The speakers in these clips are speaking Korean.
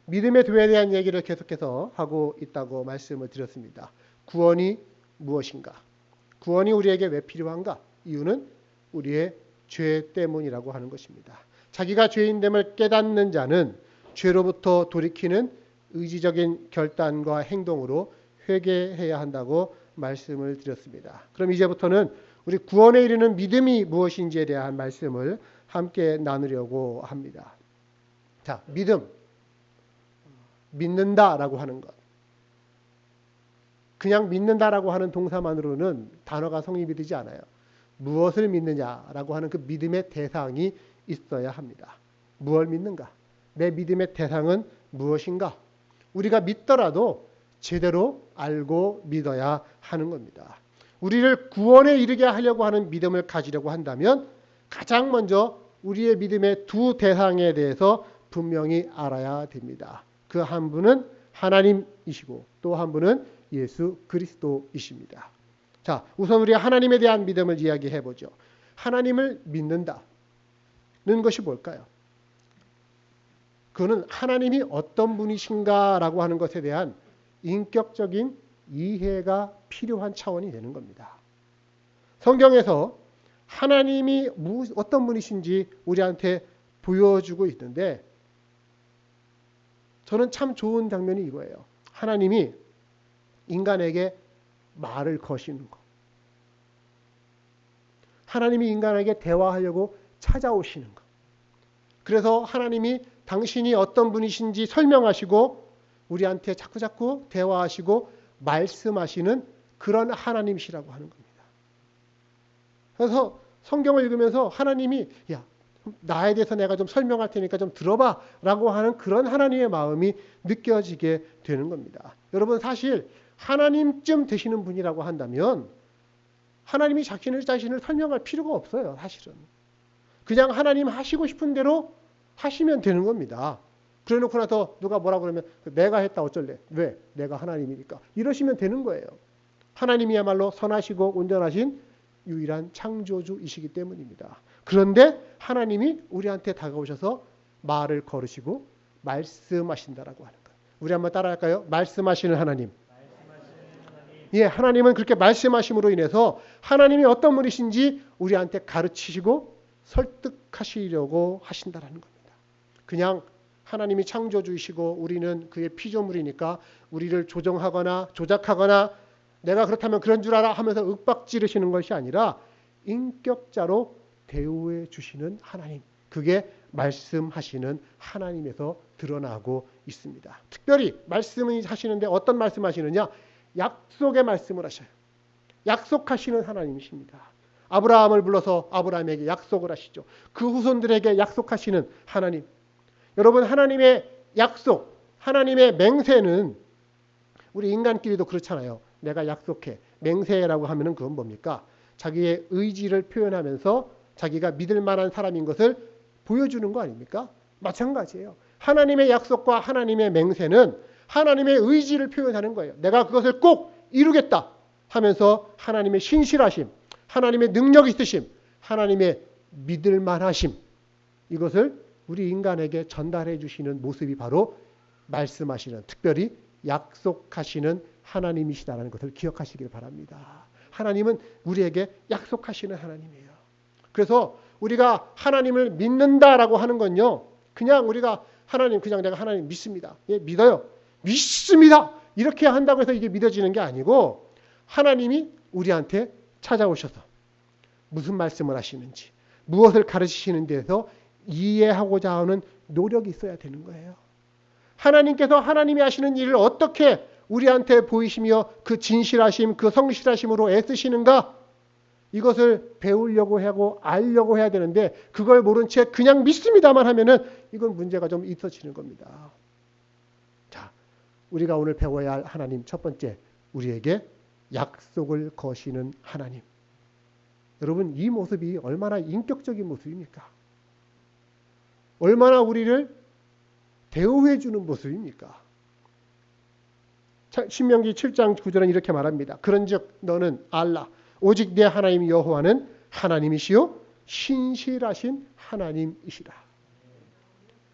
믿음의 도에 대한 얘기를 계속해서 하고 있다고 말씀을 드렸습니다. 구원이 무엇인가? 구원이 우리에게 왜 필요한가? 이유는 우리의 죄 때문이라고 하는 것입니다. 자기가 죄인됨을 깨닫는 자는 죄로부터 돌이키는 의지적인 결단과 행동으로 회개해야 한다고 말씀을 드렸습니다. 그럼 이제부터는 우리 구원에 이르는 믿음이 무엇인지에 대한 말씀을 함께 나누려고 합니다. 자, 믿음. 믿는다라고 하는 것. 그냥 믿는다라고 하는 동사만으로는 단어가 성립이 되지 않아요. 무엇을 믿느냐라고 하는 그 믿음의 대상이 있어야 합니다. 무엇을 믿는가? 내 믿음의 대상은 무엇인가? 우리가 믿더라도 제대로 알고 믿어야 하는 겁니다. 우리를 구원에 이르게 하려고 하는 믿음을 가지려고 한다면 가장 먼저 우리의 믿음의 두 대상에 대해서 분명히 알아야 됩니다. 그 한 분은 하나님이시고 또 한 분은 예수 그리스도이십니다. 자, 우선 우리가 하나님에 대한 믿음을 이야기해 보죠. 하나님을 믿는다는 것이 뭘까요? 그거는 하나님이 어떤 분이신가라고 하는 것에 대한 인격적인 이해가 필요한 차원이 되는 겁니다. 성경에서 하나님이 어떤 분이신지 우리한테 보여주고 있는데 저는 참 좋은 장면이 이거예요. 하나님이 인간에게 말을 거시는 것. 하나님이 인간에게 대화하려고 찾아오시는 것. 그래서 하나님이 당신이 어떤 분이신지 설명하시고 우리한테 자꾸자꾸 대화하시고 말씀하시는 그런 하나님이시라고 하는 겁니다. 그래서 성경을 읽으면서 하나님이 나에 대해서 내가 좀 설명할 테니까 좀 들어봐 라고 하는 그런 하나님의 마음이 느껴지게 되는 겁니다. 여러분 사실 하나님쯤 되시는 분이라고 한다면 하나님이 자신을 설명할 필요가 없어요. 사실은. 그냥 하나님 하시고 싶은 대로 하시면 되는 겁니다. 그래 놓고 나서 누가 뭐라 그러면 내가 했다 어쩔래? 왜? 내가 하나님이니까. 이러시면 되는 거예요. 하나님이야말로 선하시고 온전하신 유일한 창조주이시기 때문입니다. 그런데 하나님이 우리한테 다가오셔서 말을 걸으시고 말씀하신다라고 하는 거예요. 우리 한번 따라할까요? 말씀하시는 하나님. 예, 하나님은 그렇게 말씀하심으로 인해서 하나님이 어떤 분이신지 우리한테 가르치시고 설득하시려고 하신다라는 겁니다. 그냥 하나님이 창조주이시고 우리는 그의 피조물이니까 우리를 조정하거나 조작하거나 내가 그렇다면 그런 줄 알아 하면서 윽박지르시는 것이 아니라 인격자로 대우해 주시는 하나님. 그게 말씀하시는 하나님에서 드러나고 있습니다. 특별히 말씀을 하시는데 어떤 말씀하시느냐? 약속의 말씀을 하셔요. 약속하시는 하나님이십니다. 아브라함을 불러서 아브라함에게 약속을 하시죠. 그 후손들에게 약속하시는 하나님. 여러분 하나님의 약속, 하나님의 맹세는 우리 인간끼리도 그렇잖아요. 내가 약속해. 맹세라고 하면은 그건 뭡니까? 자기의 의지를 표현하면서 자기가 믿을 만한 사람인 것을 보여주는 거 아닙니까? 마찬가지예요. 하나님의 약속과 하나님의 맹세는 하나님의 의지를 표현하는 거예요. 내가 그것을 꼭 이루겠다 하면서 하나님의 신실하심, 하나님의 능력 있으심, 하나님의 믿을 만하심 이것을 우리 인간에게 전달해 주시는 모습이 바로 말씀하시는 특별히 약속하시는 하나님이시다라는 것을 기억하시길 바랍니다. 하나님은 우리에게 약속하시는 하나님이에요. 그래서 우리가 하나님을 믿는다라고 하는 건요. 그냥 우리가 하나님 그냥 내가 하나님 믿습니다. 예, 믿어요. 믿습니다. 이렇게 한다고 해서 이게 믿어지는 게 아니고 하나님이 우리한테 찾아오셔서 무슨 말씀을 하시는지 무엇을 가르치시는 데서 이해하고자 하는 노력이 있어야 되는 거예요. 하나님께서 하나님이 하시는 일을 어떻게 우리한테 보이시며 그 진실하심, 그 성실하심으로 애쓰시는가? 이것을 배우려고 하고 알려고 해야 되는데 그걸 모른 채 그냥 믿습니다만 하면은 이건 문제가 좀 있어지는 겁니다. 자, 우리가 오늘 배워야 할 하나님 첫 번째, 우리에게 약속을 거시는 하나님. 여러분 이 모습이 얼마나 인격적인 모습입니까? 얼마나 우리를 대우해 주는 모습입니까? 신명기 7장 9절은 이렇게 말합니다. 그런즉 너는 알라 오직 내 하나님 여호와는 하나님이시요 신실하신 하나님이시라.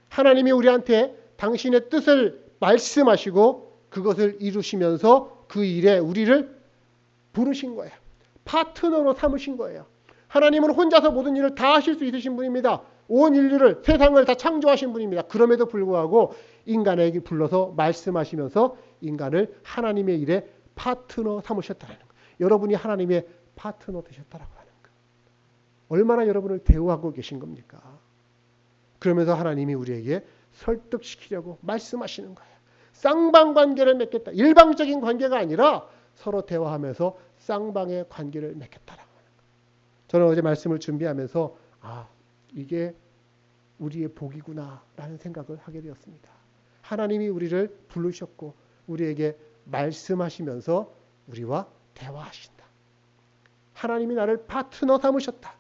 하나님이 우리한테 당신의 뜻을 말씀하시고 그것을 이루시면서 그 일에 우리를 부르신 거예요. 파트너로 삼으신 거예요. 하나님은 혼자서 모든 일을 다 하실 수 있으신 분입니다. 온 인류를, 세상을 다 창조하신 분입니다. 그럼에도 불구하고 인간에게 불러서 말씀하시면서 인간을 하나님의 일에 파트너 삼으셨다는 거예요. 여러분이 하나님의 파트너 되셨다라고 하는 거예요. 얼마나 여러분을 대우하고 계신 겁니까? 그러면서 하나님이 우리에게 설득시키려고 말씀하시는 거예요. 쌍방관계를 맺겠다. 일방적인 관계가 아니라 서로 대화하면서 쌍방의 관계를 맺겠다라고 하는 거예요. 저는 어제 말씀을 준비하면서 이게 우리의 복이구나라는 생각을 하게 되었습니다. 하나님이 우리를 부르셨고 우리에게 말씀하시면서 우리와 대화하신다. 하나님이 나를 파트너 삼으셨다.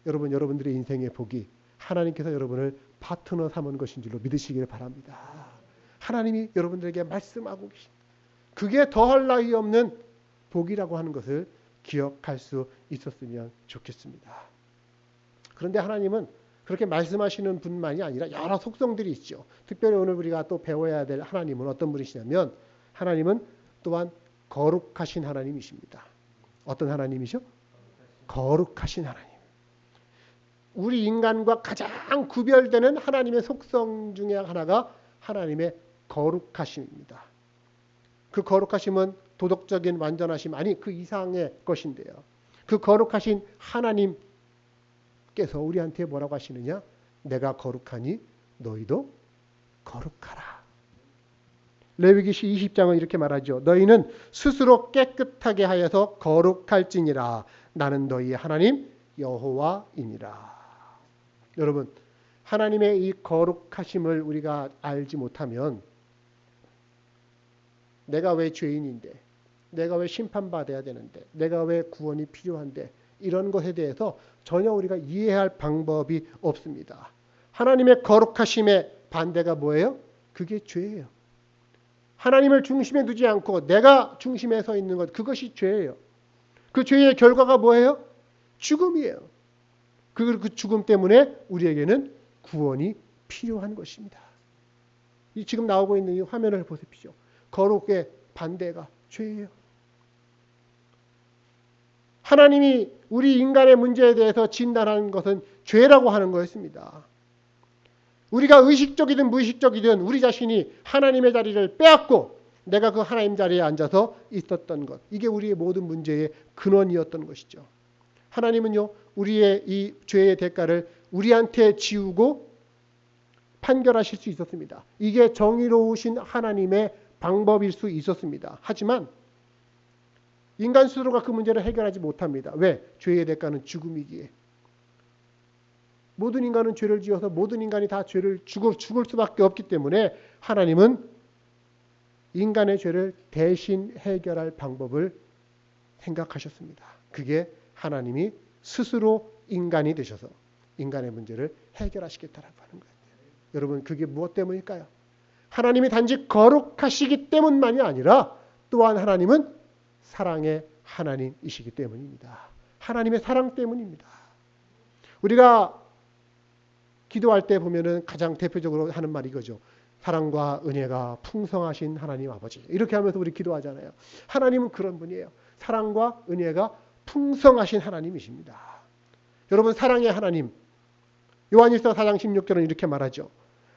여러분들의 인생의 복이 하나님께서 여러분을 파트너 삼은 것인 줄로 믿으시길 바랍니다. 하나님이 여러분들에게 말씀하고 계신 그게 더할 나위 없는 복이라고 하는 것을 기억할 수 있었으면 좋겠습니다. 그런데 하나님은 그렇게 말씀하시는 분만이 아니라 여러 속성들이 있죠. 특별히 오늘 우리가 또 배워야 될 하나님은 어떤 분이시냐면 하나님은 또한 거룩하신 하나님이십니다. 어떤 하나님이죠? 거룩하신 하나님. 우리 인간과 가장 구별되는 하나님의 속성 중에 하나가 하나님의 거룩하심입니다. 그 거룩하심은 도덕적인 완전하심 아니 그 이상의 것인데요. 그 거룩하신 하나님께서 우리한테 뭐라고 하시느냐? 내가 거룩하니 너희도 거룩하라. 레위기시 20장은 이렇게 말하죠. 너희는 스스로 깨끗하게 하여서 거룩할지니라. 나는 너희 하나님 여호와이니라. 여러분, 하나님의 이 거룩하심을 우리가 알지 못하면 내가 왜 죄인인데, 내가 왜 심판받아야 되는데, 내가 왜 구원이 필요한데 이런 것에 대해서 전혀 우리가 이해할 방법이 없습니다. 하나님의 거룩하심의 반대가 뭐예요? 그게 죄예요. 하나님을 중심에 두지 않고 내가 중심에 서 있는 것, 그것이 죄예요. 그 죄의 결과가 뭐예요? 죽음이에요. 그 죽음 때문에 우리에게는 구원이 필요한 것입니다. 이 지금 나오고 있는 이 화면을 보십시오. 거룩의 반대가 죄예요. 하나님이 우리 인간의 문제에 대해서 진단하는 것은 죄라고 하는 거였습니다. 우리가 의식적이든 무의식적이든 우리 자신이 하나님의 자리를 빼앗고 내가 그 하나님 자리에 앉아서 있었던 것. 이게 우리의 모든 문제의 근원이었던 것이죠. 하나님은요, 우리의 이 죄의 대가를 우리한테 지우고 판결하실 수 있었습니다. 이게 정의로우신 하나님의 방법일 수 있었습니다. 하지만 인간 스스로가 그 문제를 해결하지 못합니다. 왜? 죄의 대가는 죽음이기에. 모든 인간은 죄를 지어서 모든 인간이 다 죄를 죽을 수밖에 없기 때문에 하나님은 인간의 죄를 대신 해결할 방법을 생각하셨습니다. 그게 하나님이 스스로 인간이 되셔서 인간의 문제를 해결하시겠다라고 하는 거예요. 여러분, 그게 무엇 때문일까요? 하나님이 단지 거룩하시기 때문만이 아니라 또한 하나님은 사랑의 하나님이시기 때문입니다. 하나님의 사랑 때문입니다. 우리가 기도할 때 보면은 가장 대표적으로 하는 말이 이거죠. 사랑과 은혜가 풍성하신 하나님 아버지. 이렇게 하면서 우리 기도하잖아요. 하나님은 그런 분이에요. 사랑과 은혜가 풍성하신 하나님이십니다. 여러분, 사랑의 하나님. 요한일서 4장 16절은 이렇게 말하죠.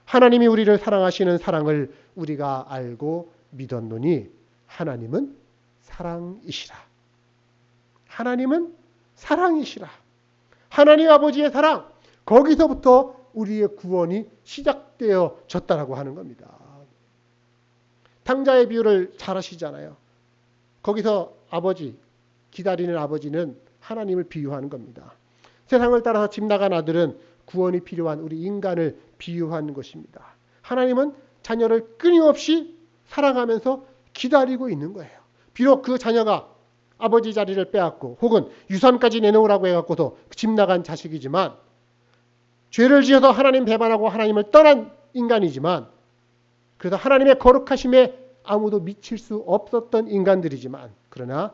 하나님이 우리를 사랑하시는 사랑을 우리가 알고 믿었노니 하나님은 사랑이시라. 하나님은 사랑이시라. 하나님 아버지의 사랑. 거기서부터 우리의 구원이 시작되어졌다라고 하는 겁니다. 탕자의 비유를 잘 아시잖아요. 거기서 아버지, 기다리는 아버지는 하나님을 비유하는 겁니다. 세상을 따라서 집 나간 아들은 구원이 필요한 우리 인간을 비유하는 것입니다. 하나님은 자녀를 끊임없이 사랑하면서 기다리고 있는 거예요. 비록 그 자녀가 아버지 자리를 빼앗고 혹은 유산까지 내놓으라고 해갖고도 집 나간 자식이지만 죄를 지어서 하나님 배반하고 하나님을 떠난 인간이지만 그래서 하나님의 거룩하심에 아무도 미칠 수 없었던 인간들이지만 그러나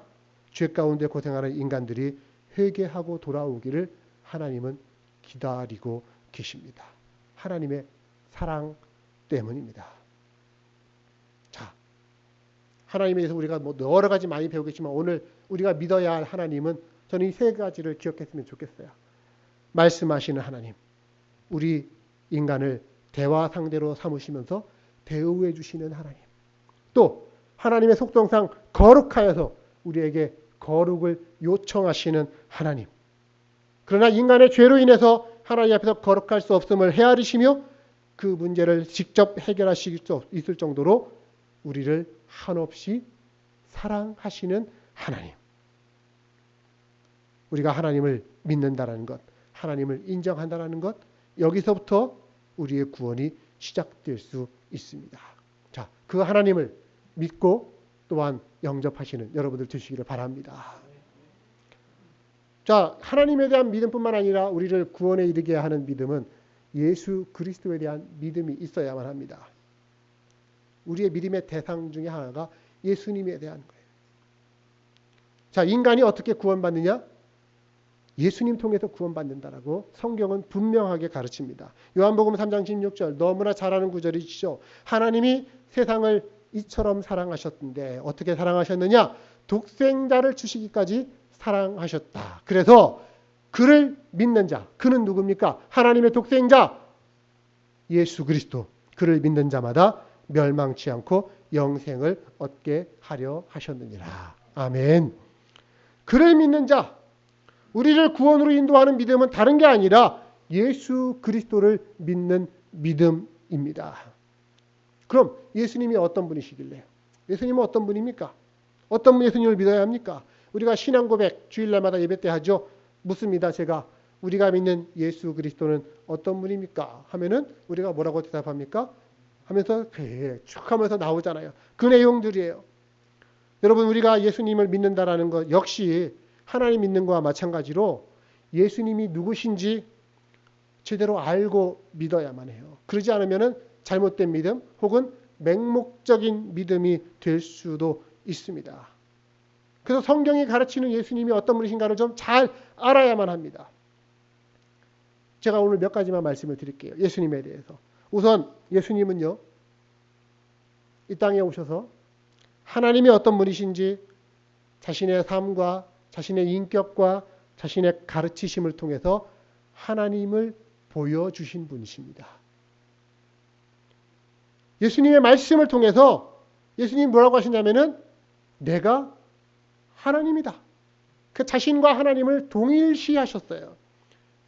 죄 가운데 고생하는 인간들이 회개하고 돌아오기를 하나님은 기다리고 계십니다. 하나님의 사랑 때문입니다. 자, 하나님에 대해서 우리가 뭐 여러 가지 많이 배우겠지만 오늘 우리가 믿어야 할 하나님은 저는 이 세 가지를 기억했으면 좋겠어요. 말씀하시는 하나님, 우리 인간을 대화 상대로 삼으시면서 대우해 주시는 하나님, 또 하나님의 속성상 거룩하여서 우리에게 거룩을 요청하시는 하나님, 그러나 인간의 죄로 인해서 하나님 앞에서 거룩할 수 없음을 헤아리시며 그 문제를 직접 해결하실 수 있을 정도로 우리를 한없이 사랑하시는 하나님. 우리가 하나님을 믿는다라는 것, 하나님을 인정한다라는 것, 여기서부터 우리의 구원이 시작될 수 있습니다. 자, 그 하나님을 믿고 또한 영접하시는 여러분들 되시기를 바랍니다. 자, 하나님에 대한 믿음뿐만 아니라 우리를 구원에 이르게 하는 믿음은 예수 그리스도에 대한 믿음이 있어야만 합니다. 우리의 믿음의 대상 중에 하나가 예수님에 대한 거예요. 자, 인간이 어떻게 구원받느냐? 예수님 통해서 구원받는다라고 성경은 분명하게 가르칩니다. 요한복음 3장 16절 너무나 잘 아는 구절이시죠. 하나님이 세상을 이처럼 사랑하셨는데 어떻게 사랑하셨느냐? 독생자를 주시기까지 사랑하셨다. 그래서 그를 믿는 자, 그는 누굽니까? 하나님의 독생자 예수 그리스도, 그를 믿는 자마다 멸망치 않고 영생을 얻게 하려 하셨느니라. 아멘. 그를 믿는 자, 우리를 구원으로 인도하는 믿음은 다른 게 아니라 예수 그리스도를 믿는 믿음입니다. 그럼 예수님이 어떤 분이시길래요? 예수님은 어떤 분입니까? 어떤 예수님을 믿어야 합니까? 우리가 신앙 고백 주일날마다 예배 때 하죠. 묻습니다. 제가 우리가 믿는 예수 그리스도는 어떤 분입니까? 하면은 우리가 뭐라고 대답합니까? 하면서 쭉 하면서 나오잖아요. 그 내용들이에요. 여러분, 우리가 예수님을 믿는다라는 것 역시 하나님 믿는 것과 마찬가지로 예수님이 누구신지 제대로 알고 믿어야만 해요. 그러지 않으면 잘못된 믿음 혹은 맹목적인 믿음이 될 수도 있습니다. 그래서 성경이 가르치는 예수님이 어떤 분이신가를 좀 잘 알아야만 합니다. 제가 오늘 몇 가지만 말씀을 드릴게요. 예수님에 대해서. 우선 예수님은요, 이 땅에 오셔서 하나님이 어떤 분이신지 자신의 삶과 자신의 인격과 자신의 가르치심을 통해서 하나님을 보여주신 분이십니다. 예수님의 말씀을 통해서 예수님이 뭐라고 하시냐면은 내가 하나님이다. 그 자신과 하나님을 동일시하셨어요.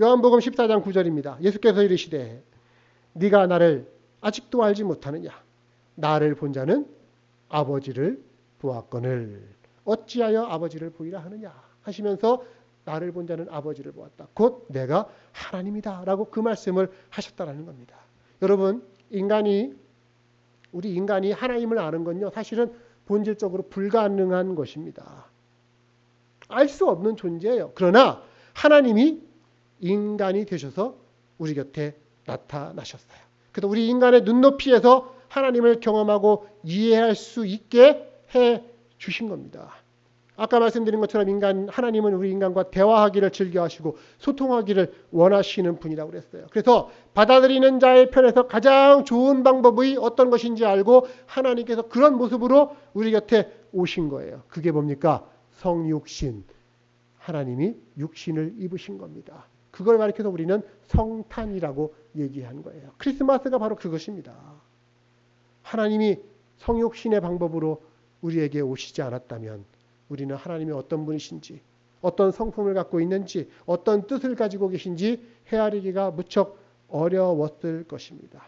요한복음 14장 9절입니다. 예수께서 이르시되 네가 나를 아직도 알지 못하느냐? 나를 본 자는 아버지를 보았거늘 어찌하여 아버지를 보이라 하느냐 하시면서 나를 본 자는 아버지를 보았다. 곧 내가 하나님이다 라고 그 말씀을 하셨다라는 겁니다. 여러분, 우리 인간이 하나님을 아는 건요, 사실은 본질적으로 불가능한 것입니다. 알 수 없는 존재예요. 그러나 하나님이 인간이 되셔서 우리 곁에 나타나셨어요. 그래서 우리 인간의 눈높이에서 하나님을 경험하고 이해할 수 있게 해 주신 겁니다. 아까 말씀드린 것처럼 하나님은 우리 인간과 대화하기를 즐겨하시고 소통하기를 원하시는 분이라고 그랬어요. 그래서 받아들이는 자의 편에서 가장 좋은 방법이 어떤 것인지 알고 하나님께서 그런 모습으로 우리 곁에 오신 거예요. 그게 뭡니까? 성육신. 하나님이 육신을 입으신 겁니다. 그걸 가리켜서 우리는 성탄이라고 얘기한 거예요. 크리스마스가 바로 그것입니다. 하나님이 성육신의 방법으로 우리에게 오시지 않았다면 우리는 하나님이 어떤 분이신지, 어떤 성품을 갖고 있는지, 어떤 뜻을 가지고 계신지 헤아리기가 무척 어려웠을 것입니다.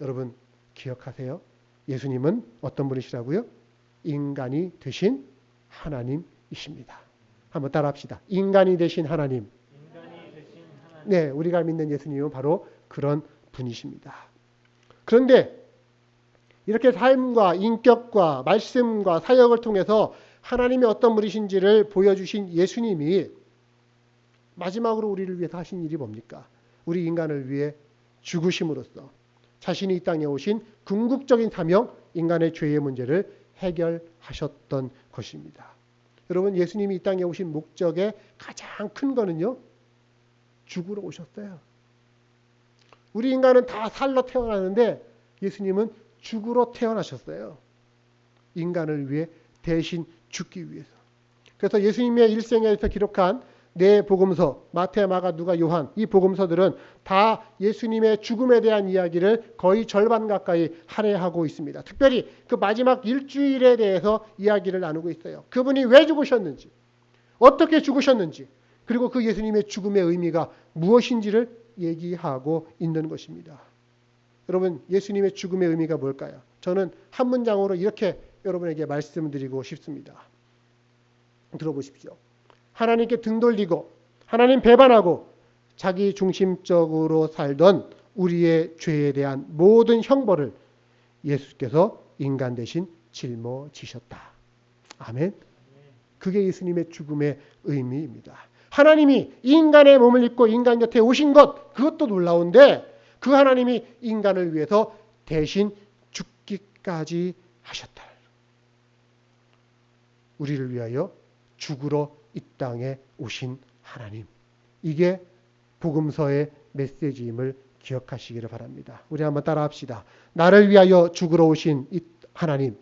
여러분 기억하세요. 예수님은 어떤 분이시라고요? 인간이 되신 하나님이십니다. 한번 따라합시다. 인간이 되신 하나님. 네, 우리가 믿는 예수님은 바로 그런 분이십니다. 그런데 이렇게 삶과 인격과 말씀과 사역을 통해서 하나님이 어떤 분이신지를 보여주신 예수님이 마지막으로 우리를 위해서 하신 일이 뭡니까? 우리 인간을 위해 죽으심으로써 자신이 이 땅에 오신 궁극적인 사명, 인간의 죄의 문제를 해결하셨던 것입니다. 여러분, 예수님이 이 땅에 오신 목적의 가장 큰 거는요, 죽으러 오셨어요. 우리 인간은 다 살로 태어나는데 예수님은 죽으로 태어나셨어요. 인간을 위해 대신 죽기 위해서. 그래서 예수님의 일생에서 기록한 네 복음서, 마태, 마가, 누가, 요한, 이 복음서들은 다 예수님의 죽음에 대한 이야기를 거의 절반 가까이 할애하고 있습니다. 특별히 그 마지막 일주일에 대해서 이야기를 나누고 있어요. 그분이 왜 죽으셨는지, 어떻게 죽으셨는지, 그리고 그 예수님의 죽음의 의미가 무엇인지를 얘기하고 있는 것입니다. 여러분, 예수님의 죽음의 의미가 뭘까요? 저는 한 문장으로 이렇게 여러분에게 말씀드리고 싶습니다. 들어보십시오. 하나님께 등 돌리고 하나님 배반하고 자기 중심적으로 살던 우리의 죄에 대한 모든 형벌을 예수께서 인간 대신 짊어지셨다. 아멘. 그게 예수님의 죽음의 의미입니다. 하나님이 인간의 몸을 입고 인간 곁에 오신 것, 그것도 놀라운데 그 하나님이 인간을 위해서 대신 죽기까지 하셨다. 우리를 위하여 죽으러 이 땅에 오신 하나님. 이게 복음서의 메시지임을 기억하시기를 바랍니다. 우리 한번 따라 합시다. 나를 위하여 죽으러 오신 이 하나님.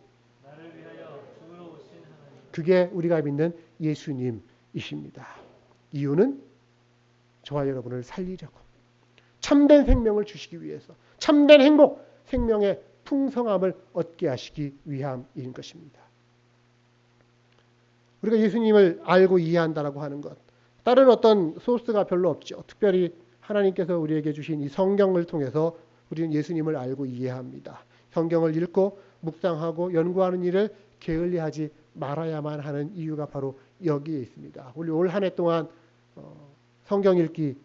그게 우리가 믿는 예수님이십니다. 이유는 저와 여러분을 살리려고, 참된 생명을 주시기 위해서, 참된 행복, 생명의 풍성함을 얻게 하시기 위함인 것입니다. 우리가 예수님을 알고 이해한다라고 하는 것, 다른 어떤 소스가 별로 없죠. 특별히 하나님께서 우리에게 주신 이 성경을 통해서 우리는 예수님을 알고 이해합니다. 성경을 읽고 묵상하고 연구하는 일을 게을리하지 말아야만 하는 이유가 바로 여기에 있습니다. 우리 올 한 해 동안 성경 읽기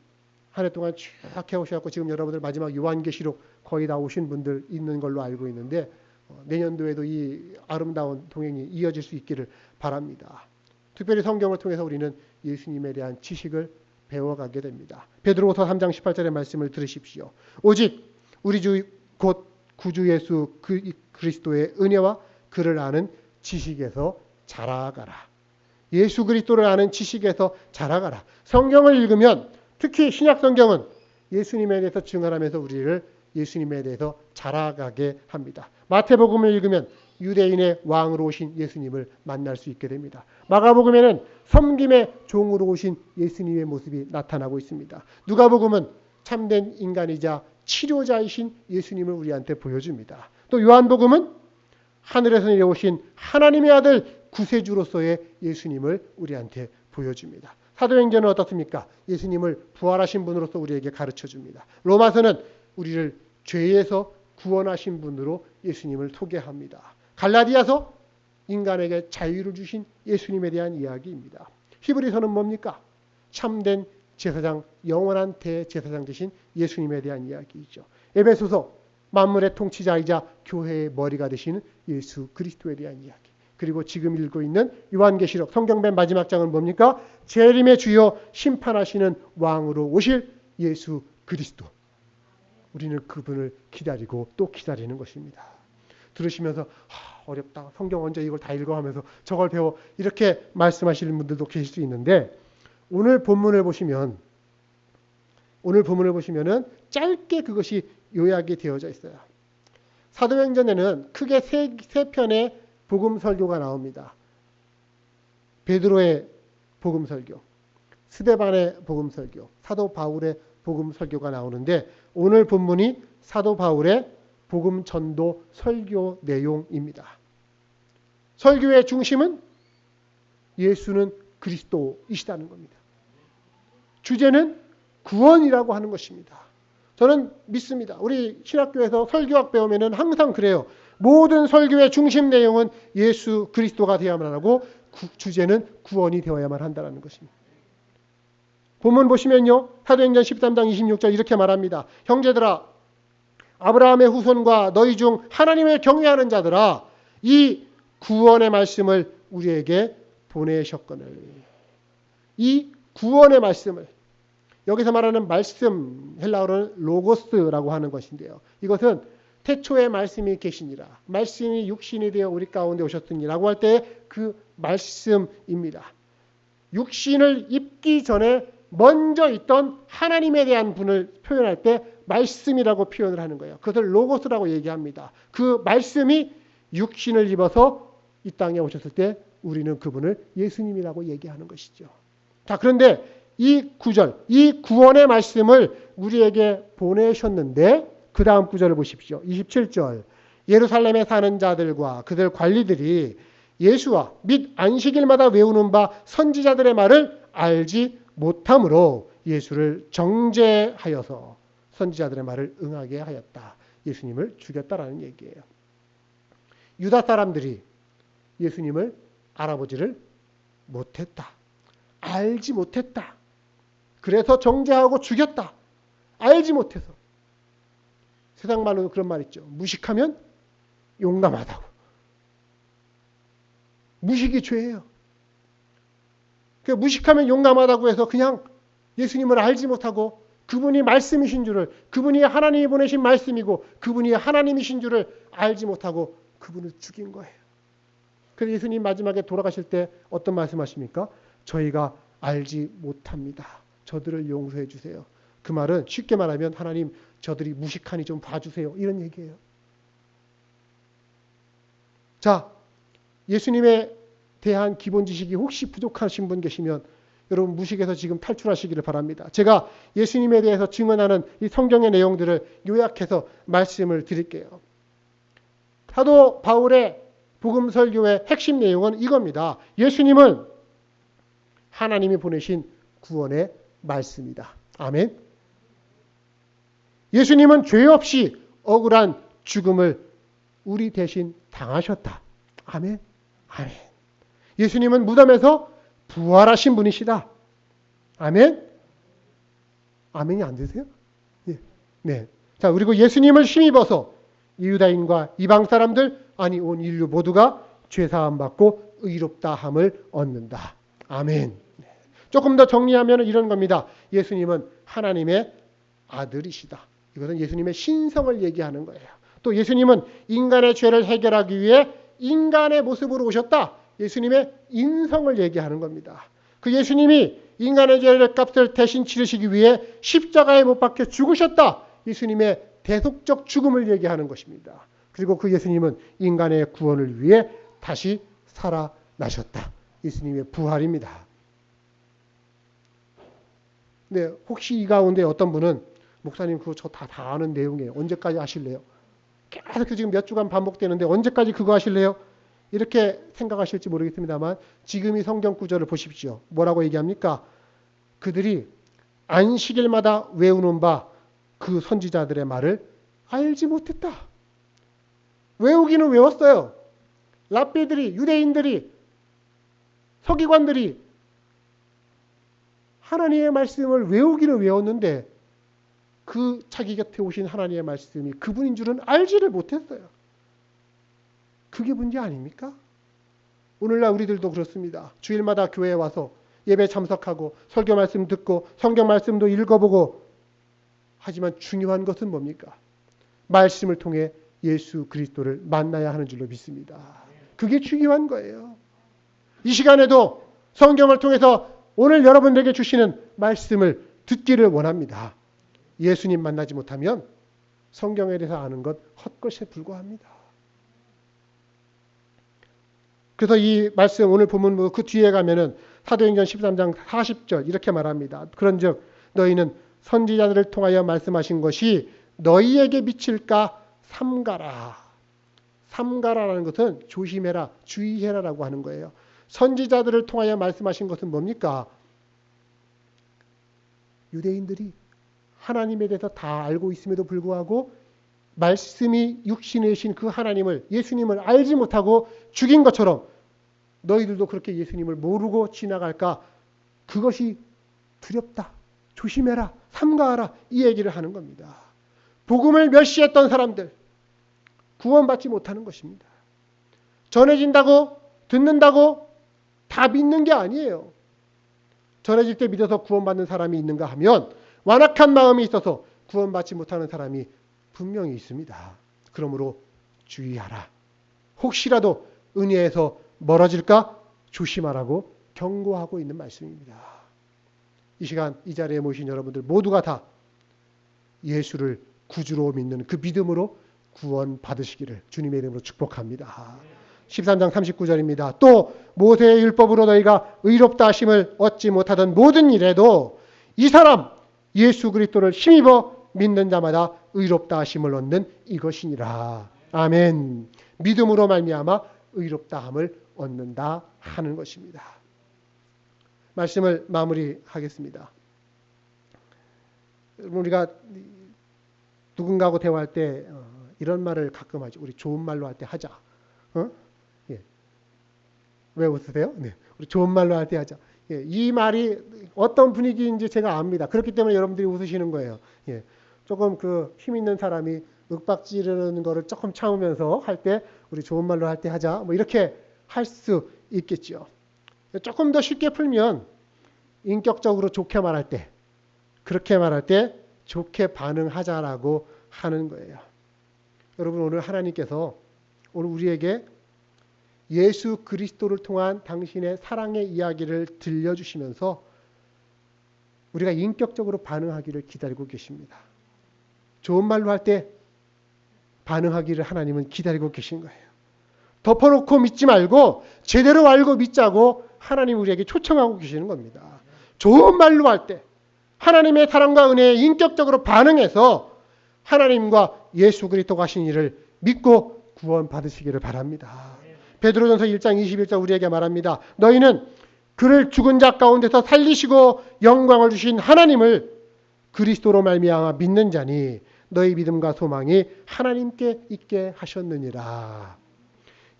한 해 동안 쭉 해오셔서 지금 여러분들 마지막 요한계시록 거의 다 오신 분들 있는 걸로 알고 있는데 내년도에도 이 아름다운 동행이 이어질 수 있기를 바랍니다. 특별히 성경을 통해서 우리는 예수님에 대한 지식을 배워가게 됩니다. 베드로후서 3장 18절의 말씀을 들으십시오. 오직 우리 주 곧 구주 예수 그리스도의 은혜와 그를 아는 지식에서 자라가라. 예수 그리스도를 아는 지식에서 자라가라. 성경을 읽으면 특히 신약 성경은 예수님에 대해서 증언하면서 우리를 예수님에 대해서 자라가게 합니다. 마태복음을 읽으면 유대인의 왕으로 오신 예수님을 만날 수 있게 됩니다. 마가복음에는 섬김의 종으로 오신 예수님의 모습이 나타나고 있습니다. 누가복음은 참된 인간이자 치료자이신 예수님을 우리한테 보여줍니다. 또 요한복음은 하늘에서 내려오신 하나님의 아들 구세주로서의 예수님을 우리한테 보여줍니다. 사도행전은 어떻습니까? 예수님을 부활하신 분으로서 우리에게 가르쳐줍니다. 로마서는 우리를 죄에서 구원하신 분으로 예수님을 소개합니다. 갈라디아서 인간에게 자유를 주신 예수님에 대한 이야기입니다. 히브리서는 뭡니까? 참된 제사장, 영원한 대제사장 되신 예수님에 대한 이야기이죠. 에베소서 만물의 통치자이자 교회의 머리가 되시는 예수 그리스도에 대한 이야기. 그리고 지금 읽고 있는 요한계시록 성경 맨 마지막 장은 뭡니까? 재림의 주여 심판하시는 왕으로 오실 예수 그리스도. 우리는 그분을 기다리고 또 기다리는 것입니다. 들으시면서 어렵다. 성경 언제 이걸 다 읽어 하면서 저걸 배워. 이렇게 말씀하시는 분들도 계실 수 있는데 오늘 본문을 보시면은 짧게 그것이 요약이 되어져 있어요. 사도행전에는 크게 세 편의 복음 설교가 나옵니다. 베드로의 복음 설교, 스데반의 복음 설교, 사도 바울의 복음 설교가 나오는데 오늘 본문이 사도 바울의 복음 전도 설교 내용입니다. 설교의 중심은 예수는 그리스도이시다는 겁니다. 주제는 구원이라고 하는 것입니다. 저는 믿습니다. 우리 신학교에서 설교학 배우면은 항상 그래요. 모든 설교의 중심 내용은 예수 그리스도가 되어야만 하고 주제는 구원이 되어야만 한다는 것입니다. 본문 보시면요. 사도행전 13장 26절 이렇게 말합니다. 형제들아 아브라함의 후손과 너희 중 하나님을 경외하는 자들아 이 구원의 말씀을 우리에게 보내셨거늘. 이 구원의 말씀을 여기서 말하는 말씀 헬라어로는 로고스라고 하는 것인데요. 이것은 태초에 말씀이 계시니라. 말씀이 육신이 되어 우리 가운데 오셨으니라고 할 때 그 말씀입니다. 육신을 입기 전에 먼저 있던 하나님에 대한 분을 표현할 때 말씀이라고 표현을 하는 거예요. 그것을 로고스라고 얘기합니다. 그 말씀이 육신을 입어서 이 땅에 오셨을 때 우리는 그분을 예수님이라고 얘기하는 것이죠. 자, 그런데 이 구절, 이 구원의 말씀을 우리에게 보내셨는데 그 다음 구절을 보십시오. 27절. 예루살렘에 사는 자들과 그들 관리들이 예수와 및 안식일마다 외우는 바 선지자들의 말을 알지 못함으로 예수를 정죄하여서 선지자들의 말을 응하게 하였다. 예수님을 죽였다라는 얘기예요. 유다 사람들이 예수님을 알아보지를 못했다. 알지 못했다. 그래서 정죄하고 죽였다. 알지 못해서. 세상 말로는 그런 말 있죠. 무식하면 용감하다고. 무식이 죄예요. 무식하면 용감하다고 해서 그냥 예수님을 알지 못하고 그분이 말씀이신 줄을, 그분이 하나님이 보내신 말씀이고 그분이 하나님이신 줄을 알지 못하고 그분을 죽인 거예요. 그래서 예수님 마지막에 돌아가실 때 어떤 말씀하십니까? 저희가 알지 못합니다. 저들을 용서해 주세요. 그 말은 쉽게 말하면 하나님 저들이 무식하니 좀 봐주세요. 이런 얘기예요. 자, 예수님에 대한 기본 지식이 혹시 부족하신 분 계시면 여러분 무식에서 지금 탈출하시기를 바랍니다. 제가 예수님에 대해서 증언하는 이 성경의 내용들을 요약해서 말씀을 드릴게요. 사도 바울의 복음 설교의 핵심 내용은 이겁니다. 예수님은 하나님이 보내신 구원의 말씀이다. 아멘. 예수님은 죄 없이 억울한 죽음을 우리 대신 당하셨다. 아멘. 아멘. 예수님은 무덤에서 부활하신 분이시다. 아멘. 아멘이 안 되세요? 네. 네. 자, 그리고 예수님을 힘입어서 유다인과 이방 사람들, 아니 온 인류 모두가 죄 사함 받고 의롭다함을 얻는다. 아멘. 조금 더 정리하면 이런 겁니다. 예수님은 하나님의 아들이시다. 이것은 예수님의 신성을 얘기하는 거예요. 또 예수님은 인간의 죄를 해결하기 위해 인간의 모습으로 오셨다. 예수님의 인성을 얘기하는 겁니다. 그 예수님이 인간의 죄의 값을 대신 치르시기 위해 십자가에 못 박혀 죽으셨다. 예수님의 대속적 죽음을 얘기하는 것입니다. 그리고 그 예수님은 인간의 구원을 위해 다시 살아나셨다. 예수님의 부활입니다. 네, 혹시 이 가운데 어떤 분은 목사님 그거 저 다 아는 내용이에요. 언제까지 하실래요? 계속 지금 몇 주간 반복되는데 언제까지 그거 하실래요? 이렇게 생각하실지 모르겠습니다만 지금 이 성경 구절을 보십시오. 뭐라고 얘기합니까? 그들이 안식일마다 외우는 바 그 선지자들의 말을 알지 못했다. 외우기는 외웠어요. 랍비들이, 유대인들이, 서기관들이 하나님의 말씀을 외우기는 외웠는데 그 자기 곁에 오신 하나님의 말씀이 그분인 줄은 알지를 못했어요. 그게 문제 아닙니까? 오늘날 우리들도 그렇습니다. 주일마다 교회에 와서 예배 참석하고 설교 말씀 듣고 성경 말씀도 읽어보고 하지만 중요한 것은 뭡니까? 말씀을 통해 예수 그리스도를 만나야 하는 줄로 믿습니다. 그게 중요한 거예요. 이 시간에도 성경을 통해서 오늘 여러분들에게 주시는 말씀을 듣기를 원합니다. 예수님 만나지 못하면 성경에 대해서 아는 것 헛것에 불과합니다. 그래서 이 말씀 오늘 본문 그 뒤에 가면은 사도행전 13장 40절 이렇게 말합니다. 그런즉 너희는 선지자들을 통하여 말씀하신 것이 너희에게 미칠까 삼가라. 삼가라라는 것은 조심해라, 주의해라라고 하는 거예요. 선지자들을 통하여 말씀하신 것은 뭡니까? 유대인들이 하나님에 대해서 다 알고 있음에도 불구하고 말씀이 육신에 신 그 하나님을, 예수님을 알지 못하고 죽인 것처럼 너희들도 그렇게 예수님을 모르고 지나갈까? 그것이 두렵다. 조심해라. 삼가하라. 이 얘기를 하는 겁니다. 복음을 멸시했던 사람들 구원받지 못하는 것입니다. 전해진다고 듣는다고 다 믿는 게 아니에요. 전해질 때 믿어서 구원받는 사람이 있는가 하면 완악한 마음이 있어서 구원받지 못하는 사람이 분명히 있습니다. 그러므로 주의하라. 혹시라도 은혜에서 멀어질까 조심하라고 경고하고 있는 말씀입니다. 이 시간 이 자리에 모신 여러분들 모두가 다 예수를 구주로 믿는 그 믿음으로 구원 받으시기를 주님의 이름으로 축복합니다. 13장 39절입니다. 또 모세의 율법으로 너희가 의롭다 하심을 얻지 못하던 모든 일에도 이 사람 예수 그리스도를 힘입어 믿는 자마다 의롭다 하심을 얻는 이것이니라. 아멘. 믿음으로 말미암아 의롭다함을 얻는다 하는 것입니다. 말씀을 마무리하겠습니다. 우리가 누군가하고 대화할 때 이런 말을 가끔 하죠. 우리 좋은 말로 할 때 하자. 예. 왜 웃으세요? 네. 우리 좋은 말로 할 때 하자. 예. 이 말이 어떤 분위기인지 제가 압니다. 그렇기 때문에 여러분들이 웃으시는 거예요. 예. 조금 그 힘 있는 사람이 윽박 지르는 거를 조금 참으면서 할 때 우리 좋은 말로 할 때 하자. 뭐 이렇게 할 수 있겠죠. 조금 더 쉽게 풀면 인격적으로 좋게 말할 때, 그렇게 말할 때 좋게 반응하자라고 하는 거예요. 여러분, 오늘 하나님께서 오늘 우리에게 예수 그리스도를 통한 당신의 사랑의 이야기를 들려주시면서 우리가 인격적으로 반응하기를 기다리고 계십니다. 좋은 말로 할 때 반응하기를 하나님은 기다리고 계신 거예요. 덮어놓고 믿지 말고 제대로 알고 믿자고 하나님 우리에게 초청하고 계시는 겁니다. 좋은 말로 할 때 하나님의 사랑과 은혜에 인격적으로 반응해서 하나님과 예수 그리스도가 하신 일을 믿고 구원 받으시기를 바랍니다. 베드로전서 1장 21절 우리에게 말합니다. 너희는 그를 죽은 자 가운데서 살리시고 영광을 주신 하나님을 그리스도로 말미암아 믿는 자니 너희 믿음과 소망이 하나님께 있게 하셨느니라.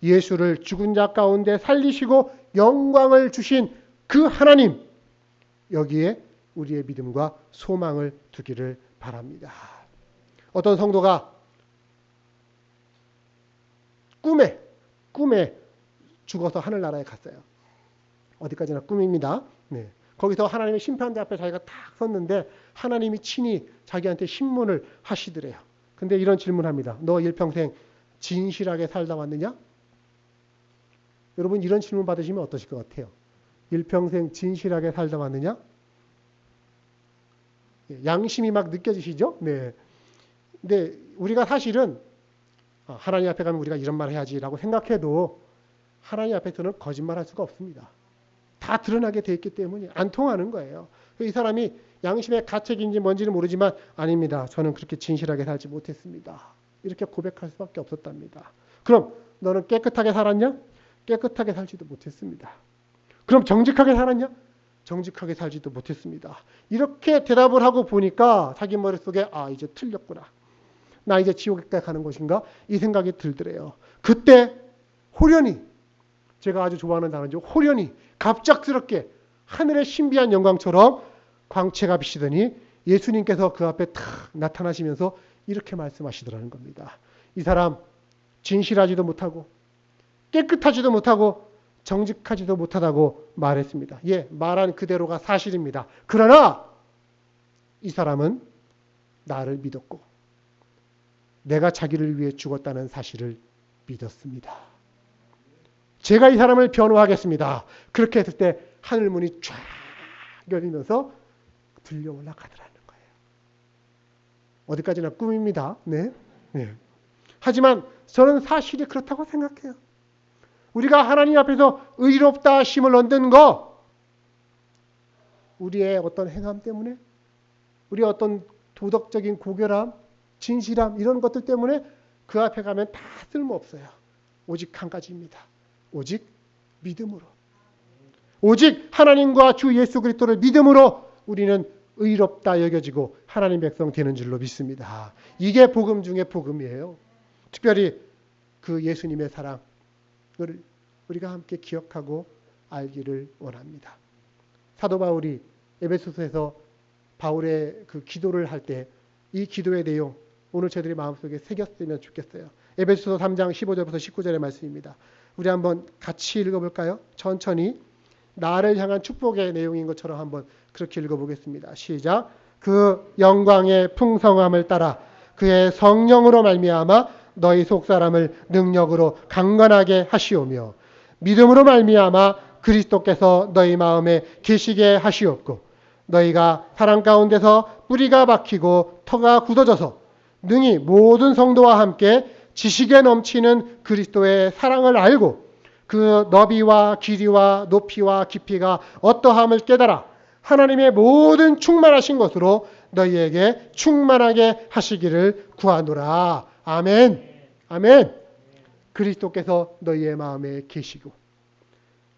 예수를 죽은 자 가운데 살리시고 영광을 주신 그 하나님, 여기에 우리의 믿음과 소망을 두기를 바랍니다. 어떤 성도가 꿈에 죽어서 하늘나라에 갔어요. 어디까지나 꿈입니다. 네. 거기서 하나님의 심판대 앞에 자기가 딱 섰는데 하나님이 친히 자기한테 신문을 하시더래요. 근데 이런 질문합니다. 너 일평생 진실하게 살다 왔느냐? 여러분, 이런 질문 받으시면 어떠실 것 같아요? 일평생 진실하게 살다 왔느냐? 양심이 막 느껴지시죠? 네. 근데 우리가 사실은 하나님 앞에 가면 우리가 이런 말 해야지라고 생각해도 하나님 앞에서는 거짓말할 수가 없습니다. 다 드러나게 돼 있기 때문에 안 통하는 거예요. 이 사람이 양심의 가책인지 뭔지는 모르지만 아닙니다. 저는 그렇게 진실하게 살지 못했습니다. 이렇게 고백할 수밖에 없었답니다. 그럼 너는 깨끗하게 살았냐? 깨끗하게 살지도 못했습니다. 그럼 정직하게 살았냐? 정직하게 살지도 못했습니다. 이렇게 대답을 하고 보니까 자기 머릿속에 이제 틀렸구나. 나 이제 지옥에 가는 것인가? 이 생각이 들더래요. 그때 호련히, 제가 아주 좋아하는 단어죠. 호련히 갑작스럽게 하늘의 신비한 영광처럼 광채가 비치더니 예수님께서 그 앞에 탁 나타나시면서 이렇게 말씀하시더라는 겁니다. 이 사람 진실하지도 못하고 깨끗하지도 못하고 정직하지도 못하다고 말했습니다. 예, 말한 그대로가 사실입니다. 그러나 이 사람은 나를 믿었고 내가 자기를 위해 죽었다는 사실을 믿었습니다. 제가 이 사람을 변호하겠습니다. 그렇게 했을 때 하늘문이 쫙 열리면서 들려 올라가더라는 거예요. 어디까지나 꿈입니다. 네. 네. 하지만 저는 사실이 그렇다고 생각해요. 우리가 하나님 앞에서 의롭다 하심을 얻는 거, 우리의 어떤 행함 때문에, 우리의 어떤 도덕적인 고결함, 진실함 이런 것들 때문에 그 앞에 가면 다 쓸모없어요. 오직 한 가지입니다. 오직 믿음으로. 오직 하나님과 주 예수 그리스도를 믿음으로 우리는 의롭다 여겨지고 하나님 백성 되는 줄로 믿습니다. 이게 복음 중에 복음이에요. 특별히 그 예수님의 사랑을 우리가 함께 기억하고 알기를 원합니다. 사도 바울이 에베소서에서 바울의 그 기도를 할 때 이 기도의 내용 오늘 저희들이 마음속에 새겼으면 좋겠어요. 에베소서 3장 15절부터 19절의 말씀입니다. 우리 한번 같이 읽어볼까요? 천천히 나를 향한 축복의 내용인 것처럼 한번 그렇게 읽어보겠습니다. 시작. 그 영광의 풍성함을 따라 그의 성령으로 말미암아 너희 속사람을 능력으로 강건하게 하시오며 믿음으로 말미암아 그리스도께서 너희 마음에 계시게 하시옵고 너희가 사랑 가운데서 뿌리가 박히고 터가 굳어져서 능히 모든 성도와 함께 지식에 넘치는 그리스도의 사랑을 알고 그 너비와 길이와 높이와 깊이가 어떠함을 깨달아 하나님의 모든 충만하신 것으로 너희에게 충만하게 하시기를 구하노라. 아멘. 아멘. 그리스도께서 너희의 마음에 계시고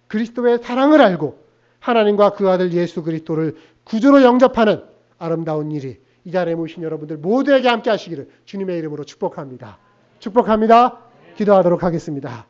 그리스도의 사랑을 알고 하나님과 그 아들 예수 그리스도를 구주로 영접하는 아름다운 일이 이 자리에 모신 여러분들 모두에게 함께 하시기를 주님의 이름으로 축복합니다. 축복합니다. 기도하도록 하겠습니다.